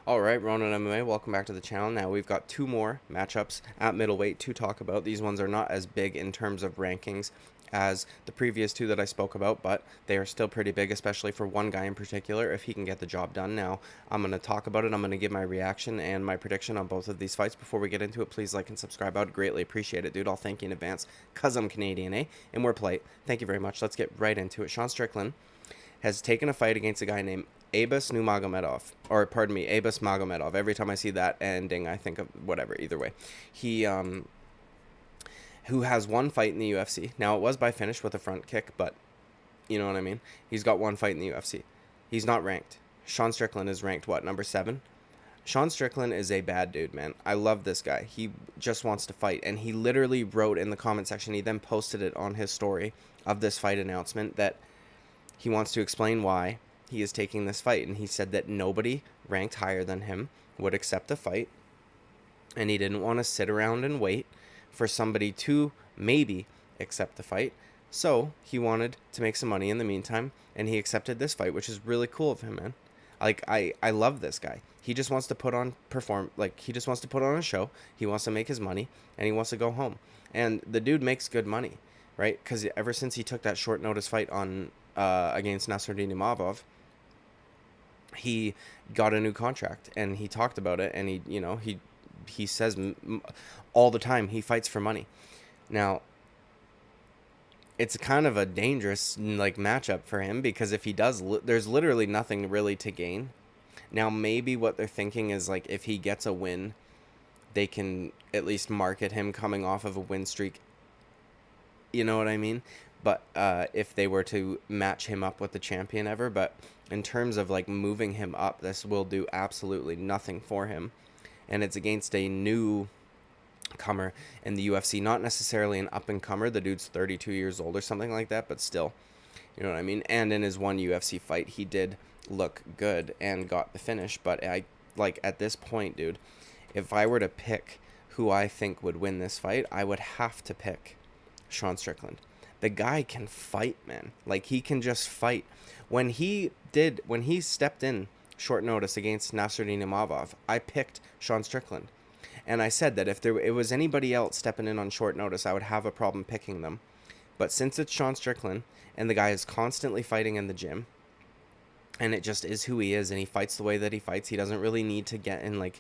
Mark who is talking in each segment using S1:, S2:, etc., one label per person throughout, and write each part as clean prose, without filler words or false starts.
S1: All right, Ronan MMA, welcome back to the channel. Now we've got two more matchups at middleweight to talk about. These ones are not as big in terms of rankings as the previous two that I spoke about, but they are still pretty big, especially for one guy in particular, if he can get the job done. Now, I'm going to talk about it. I'm going to give my reaction and my prediction on both of these fights. Before we get into it, please like and subscribe. I would greatly appreciate it, dude. I'll thank you in advance, because I'm Canadian, eh? And we're polite. Thank you very much. Let's get right into it. Sean Strickland has taken a fight against a guy named Abus Nurmagomedov, or pardon me, Abus Magomedov. Every time I see that ending, I think of whatever. Either way, he who has one fight in the UFC. Now it was by finish with a front kick, but you know what I mean. He's got one fight in the UFC. He's not ranked. Sean Strickland is ranked what, number 7? Sean Strickland is a bad dude, man. I love this guy. He just wants to fight, and he literally wrote in the comment section. He then posted it on his story of this fight announcement that he wants to explain why he is taking this fight, and he said that nobody ranked higher than him would accept the fight, and he didn't want to sit around and wait for somebody to maybe accept the fight. So he wanted to make some money in the meantime, and he accepted this fight, which is really cool of him, man. Like, I love this guy. He just wants to he just wants to put on a show. He wants to make his money, and he wants to go home. And the dude makes good money, right? Because ever since he took that short notice fight on against Nasruddin Imavov, he got a new contract, and he talked about it, and he says all the time he fights for money. Now, it's kind of a dangerous matchup for him, because if he does, there's literally nothing really to gain. Now, maybe what they're thinking is, like, if he gets a win, they can at least market him coming off of a win streak. You know what I mean? But if they were to match him up with the champion ever, but in terms of like moving him up, this will do absolutely nothing for him. And it's against a new comer in the UFC, not necessarily an up and comer. The dude's 32 years old or something like that, but still, you know what I mean? And in his one UFC fight, he did look good and got the finish. But at this point, dude, if I were to pick who I think would win this fight, I would have to pick Sean Strickland. The guy can fight, man. Like, he can just fight. When he stepped in short notice against Nasruddin Imavov, I picked Sean Strickland. And I said that if it was anybody else stepping in on short notice, I would have a problem picking them. But since it's Sean Strickland, and the guy is constantly fighting in the gym, and it just is who he is, and he fights the way that he fights, he doesn't really need to get in like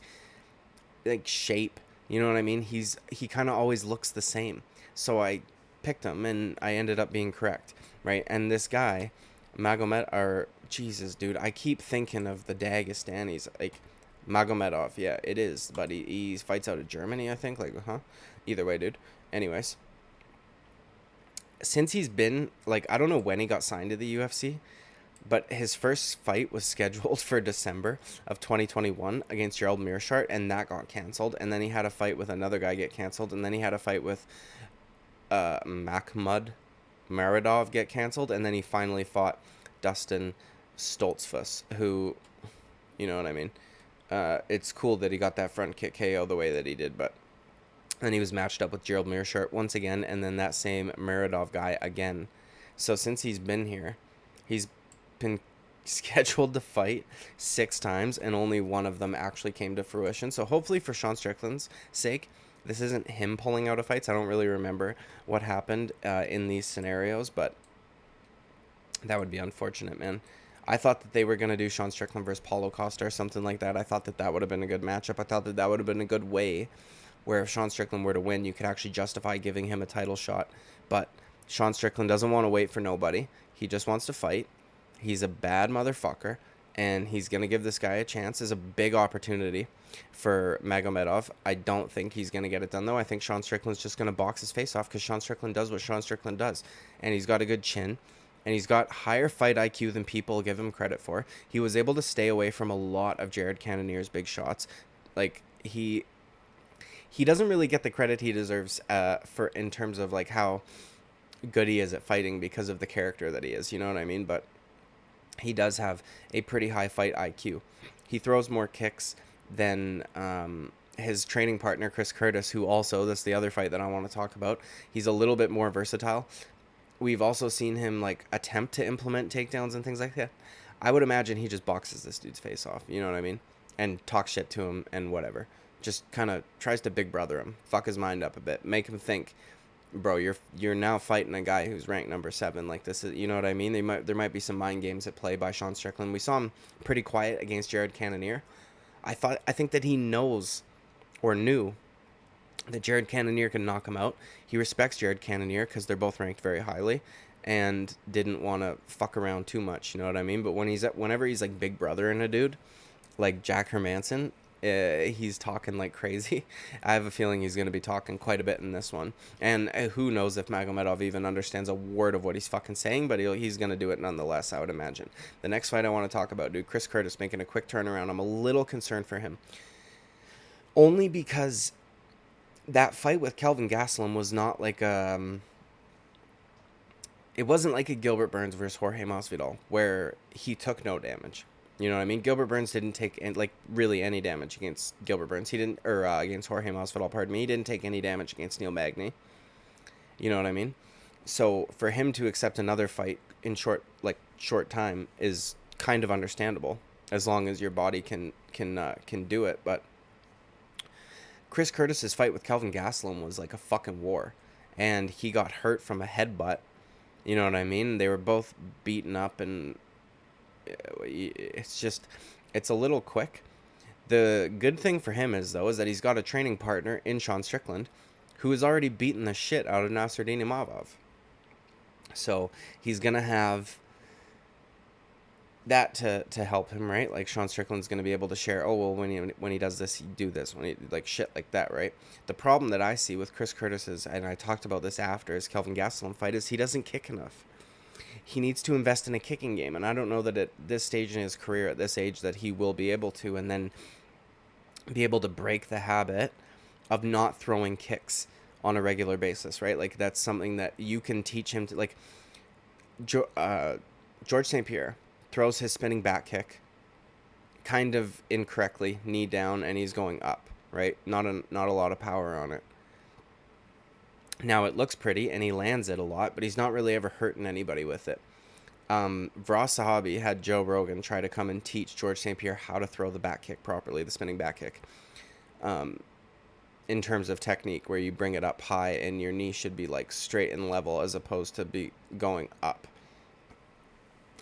S1: shape. You know what I mean? He kind of always looks the same. So I picked him, and I ended up being correct, right? And this guy, Jesus, dude, I keep thinking of the Dagestanis, like Magomedov. Yeah, it is, but he fights out of Germany, I think. Either way, dude. Anyways, since he's been I don't know when he got signed to the UFC, but his first fight was scheduled for December of 2021 against Gerald Meerschaert, and that got canceled. And then he had a fight with another guy get canceled, and then he had a fight with Magomedov get canceled, and then he finally fought Dustin Stoltzfus, who, you know what I mean. It's cool that he got that front kick KO the way that he did, but then he was matched up with Gerald Meerschaert once again, and then that same Magomedov guy again. So since he's been here, he's been scheduled to fight 6 times, and only one of them actually came to fruition. So hopefully, for Sean Strickland's sake, this isn't him pulling out of fights. I don't really remember what happened in these scenarios, but that would be unfortunate, man. I thought that they were going to do Sean Strickland versus Paulo Costa or something like that. I thought that would have been a good matchup. I thought that would have been a good way where if Sean Strickland were to win, you could actually justify giving him a title shot. But Sean Strickland doesn't want to wait for nobody. He just wants to fight. He's a bad motherfucker, and he's going to give this guy a chance. It's a big opportunity for Magomedov. I don't think he's going to get it done, though. I think Sean Strickland's just going to box his face off, because Sean Strickland does what Sean Strickland does. And he's got a good chin, and he's got higher fight IQ than people give him credit for. He was able to stay away from a lot of Jared Cannonier's big shots. Like, he doesn't really get the credit he deserves for in terms of how good he is at fighting, because of the character that he is. You know what I mean? But he does have a pretty high fight IQ. He throws more kicks than his training partner, Chris Curtis, who also, that's the other fight that I want to talk about. He's a little bit more versatile. We've also seen him attempt to implement takedowns and things like that. I would imagine he just boxes this dude's face off. You know what I mean? and talks shit to him and whatever. Just kind of tries to big brother him, fuck his mind up a bit, make him think, bro, you're now fighting a guy who's ranked number 7. Like, this is, you know what I mean? There might be some mind games at play by Sean Strickland. We saw him pretty quiet against Jared Cannonier. I think that he knows or knew that Jared Cannonier can knock him out. He respects Jared Cannonier because they're both ranked very highly, and didn't want to fuck around too much. You know what I mean? But whenever he's like big brother in a dude, like Jack Hermanson, he's talking like crazy. I have a feeling he's going to be talking quite a bit in this one. And who knows if Magomedov even understands a word of what he's fucking saying, but he's going to do it nonetheless, I would imagine. The next fight I want to talk about, dude, Chris Curtis making a quick turnaround. I'm a little concerned for him. Only because that fight with Kelvin Gastelum was not like it wasn't like a Gilbert Burns versus Jorge Masvidal where he took no damage. You know what I mean? Gilbert Burns didn't take like really any damage against Gilbert Burns. He didn't, or against Jorge Masvidal. Pardon me. He didn't take any damage against Neil Magny. You know what I mean? So for him to accept another fight in short time is kind of understandable, as long as your body can do it. But Chris Curtis's fight with Kelvin Gastelum was like a fucking war, and he got hurt from a headbutt. You know what I mean? They were both beaten up, and it's a little quick. The good thing for him is that he's got a training partner in Sean Strickland, who has already beaten the shit out of Nasruddin Imavov. So he's gonna have that to help him, right? Like, Sean Strickland's going to be able to share, oh, well, when he does this, you do this, when he, like, shit like that, right? The problem that I see with Chris Curtis is, and I talked about this after his Kelvin Gastelum fight, is he doesn't kick enough. He needs to invest in a kicking game, and I don't know that at this stage in his career, at this age, that he will be able to, and then be able to break the habit of not throwing kicks on a regular basis, right? Like, that's something that you can teach him to, like, George St. Pierre throws his spinning back kick kind of incorrectly, knee down, and he's going up, right? Not a lot of power on it. Now, it looks pretty, and he lands it a lot, but he's not really ever hurting anybody with it. Vras Sahabi had Joe Rogan try to come and teach George St. Pierre how to throw the back kick properly, the spinning back kick, in terms of technique, where you bring it up high and your knee should be like straight and level as opposed to be going up.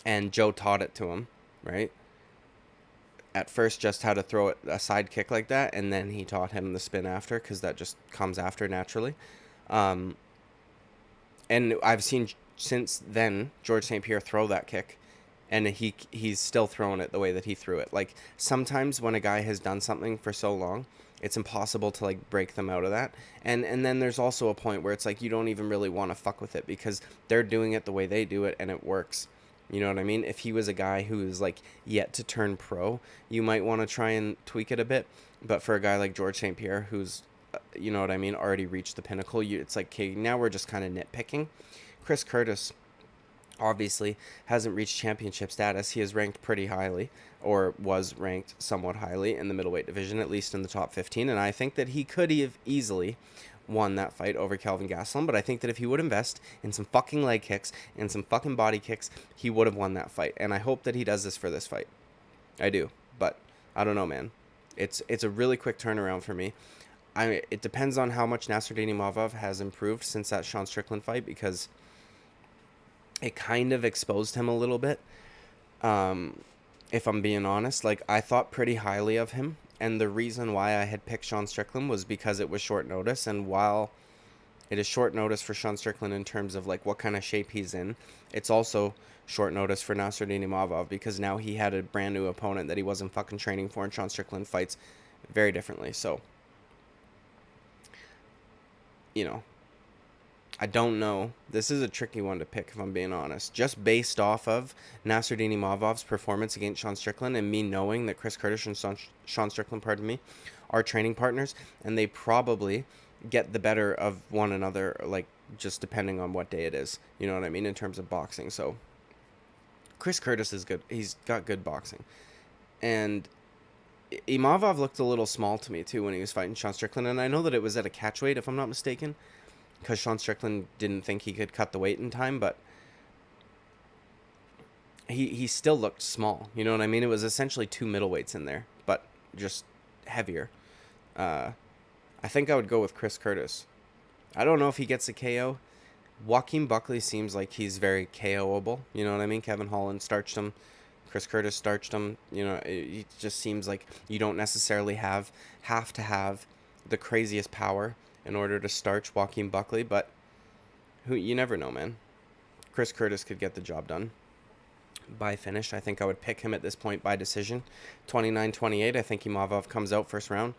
S1: And Joe taught it to him, right? At first, just how to throw it, a side kick like that, and then he taught him the spin after, because that just comes after naturally. And I've seen since then George St. Pierre throw that kick, and he's still throwing it the way that he threw it. Like, sometimes when a guy has done something for so long, it's impossible to like break them out of that. And then there's also a point where it's like you don't even really want to fuck with it, because they're doing it the way they do it, and it works. You know what I mean? If he was a guy who is like yet to turn pro, you might want to try and tweak it a bit. But for a guy like George St. Pierre, who's, you know what I mean, already reached the pinnacle, it's like, okay, now we're just kind of nitpicking. Chris Curtis obviously hasn't reached championship status. He is ranked pretty highly, or was ranked somewhat highly in the middleweight division, at least in the top 15. And I think that he could have easily won that fight over Kelvin Gastelum, but I think that if he would invest in some fucking leg kicks and some fucking body kicks, he would have won that fight. And I hope that he does this for this fight. I do, but I don't know, man. It's a really quick turnaround for me. It depends on how much Nasruddin Imavov has improved since that Sean Strickland fight, because it kind of exposed him a little bit. If I'm being honest, like, I thought pretty highly of him. And the reason why I had picked Sean Strickland was because it was short notice. And while it is short notice for Sean Strickland in terms of like what kind of shape he's in, it's also short notice for Nasruddin Imavov, because now he had a brand new opponent that he wasn't fucking training for, and Sean Strickland fights very differently. So, you know, I don't know. This is a tricky one to pick, if I'm being honest. Just based off of Nasruddin Imavov's performance against Sean Strickland, and me knowing that Chris Curtis and Sean Strickland, are training partners, and they probably get the better of one another, like, just depending on what day it is. You know what I mean? In terms of boxing. So, Chris Curtis is good. He's got good boxing. And Imavov looked a little small to me, too, when he was fighting Sean Strickland. And I know that it was at a catch weight, if I'm not mistaken, because Sean Strickland didn't think he could cut the weight in time, but he still looked small. You know what I mean? It was essentially two middleweights in there, but just heavier. I think I would go with Chris Curtis. I don't know if he gets a KO. Joaquin Buckley seems like he's very KOable. You know what I mean? Kevin Holland starched him. Chris Curtis starched him. You know, it just seems like you don't necessarily have to have the craziest power in order to starch Joaquin Buckley, but you never know, man. Chris Curtis could get the job done by finish. I think I would pick him at this point by decision. 29-28. I think Imavov comes out first round,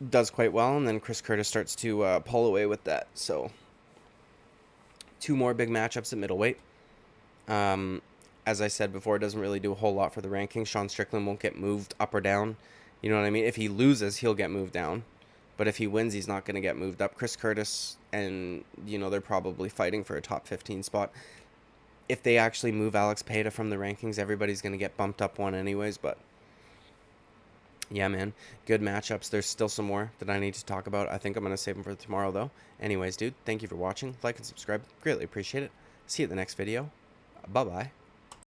S1: does quite well, and then Chris Curtis starts to pull away with that. So 2 more big matchups at middleweight. As I said before, it doesn't really do a whole lot for the rankings. Sean Strickland won't get moved up or down. You know what I mean? If he loses, he'll get moved down. But if he wins, he's not going to get moved up. Chris Curtis, and, you know, they're probably fighting for a top 15 spot. If they actually move Alex Pereira from the rankings, everybody's going to get bumped up one anyways. But, yeah, man, good matchups. There's still some more that I need to talk about. I think I'm going to save them for tomorrow, though. Anyways, dude, thank you for watching. Like and subscribe. Greatly appreciate it. See you at the next video. Bye-bye.